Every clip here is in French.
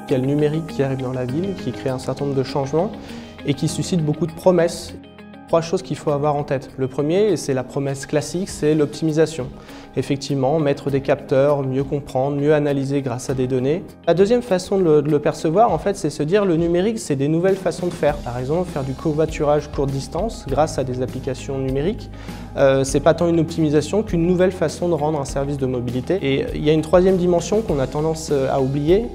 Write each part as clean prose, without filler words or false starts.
Il y a le numérique qui arrive dans la ville, qui crée un certain nombre de changements et qui suscite beaucoup de promesses. Trois choses qu'il faut avoir en tête. Le premier, et c'est la promesse classique, c'est l'optimisation. Effectivement, mettre des capteurs, mieux comprendre, mieux analyser grâce à des données. La deuxième façon de le percevoir, en fait, c'est se dire le numérique, c'est des nouvelles façons de faire. Par exemple, faire du covoiturage courte distance grâce à des applications numériques. C'est pas tant une optimisation qu'une nouvelle façon de rendre un service de mobilité. Et il y a une troisième dimension qu'on a tendance à oublier,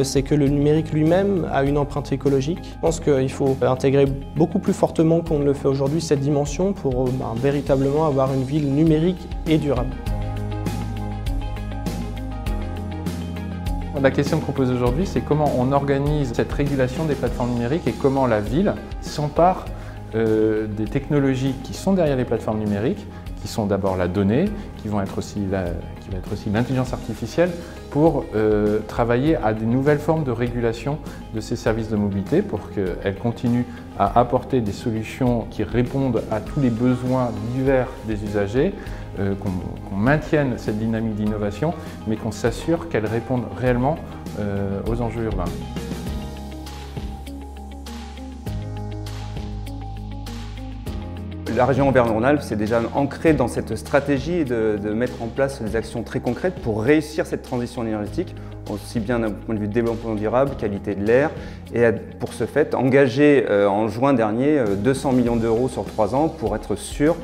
c'est que le numérique lui-même a une empreinte écologique. Je pense qu'il faut intégrer beaucoup plus fortement qu'on ne le fait aujourd'hui cette dimension pour véritablement avoir une ville numérique et durable. La question qu'on pose aujourd'hui, c'est comment on organise cette régulation des plateformes numériques et comment la ville s'empare des technologies qui sont derrière les plateformes numériques, qui sont d'abord la donnée, qui va être aussi l'intelligence artificielle, pour travailler à des nouvelles formes de régulation de ces services de mobilité pour qu'elles continuent à apporter des solutions qui répondent à tous les besoins divers des usagers, qu'on maintienne cette dynamique d'innovation, mais qu'on s'assure qu'elles répondent réellement aux enjeux urbains. La région Auvergne-Rhône-Alpes s'est déjà ancrée dans cette stratégie de mettre en place des actions très concrètes pour réussir cette transition énergétique, aussi bien d'un point de vue développement durable, qualité de l'air, et pour ce fait engagé en juin dernier 200 millions d'euros sur 3 ans pour être sûr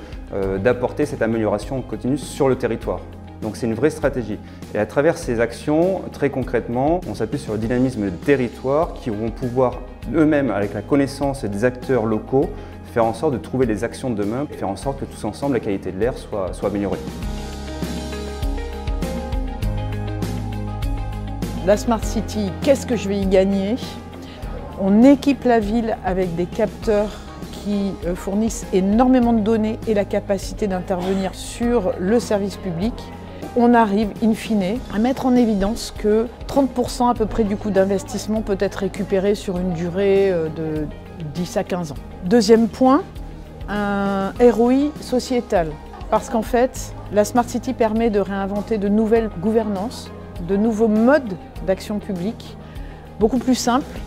d'apporter cette amélioration continue sur le territoire. Donc c'est une vraie stratégie. Et à travers ces actions, très concrètement, on s'appuie sur le dynamisme des territoires qui vont pouvoir eux-mêmes, avec la connaissance des acteurs locaux, faire en sorte de trouver les actions de demain, faire en sorte que tous ensemble, la qualité de l'air soit améliorée. La Smart City, qu'est-ce que je vais y gagner? On équipe la ville avec des capteurs qui fournissent énormément de données et la capacité d'intervenir sur le service public. On arrive, in fine, à mettre en évidence que 30% à peu près du coût d'investissement peut être récupéré sur une durée de 10 à 15 ans. Deuxième point, un ROI sociétal. Parce qu'en fait, la Smart City permet de réinventer de nouvelles gouvernances, de nouveaux modes d'action publique, beaucoup plus simples,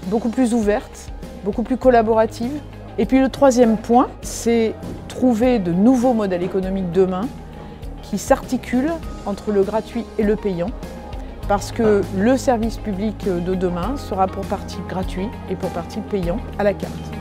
beaucoup plus ouvertes, beaucoup plus collaboratives. Et puis le troisième point, c'est trouver de nouveaux modèles économiques demain qui s'articulent entre le gratuit et le payant, parce que le service public de demain sera pour partie gratuit et pour partie payant à la carte.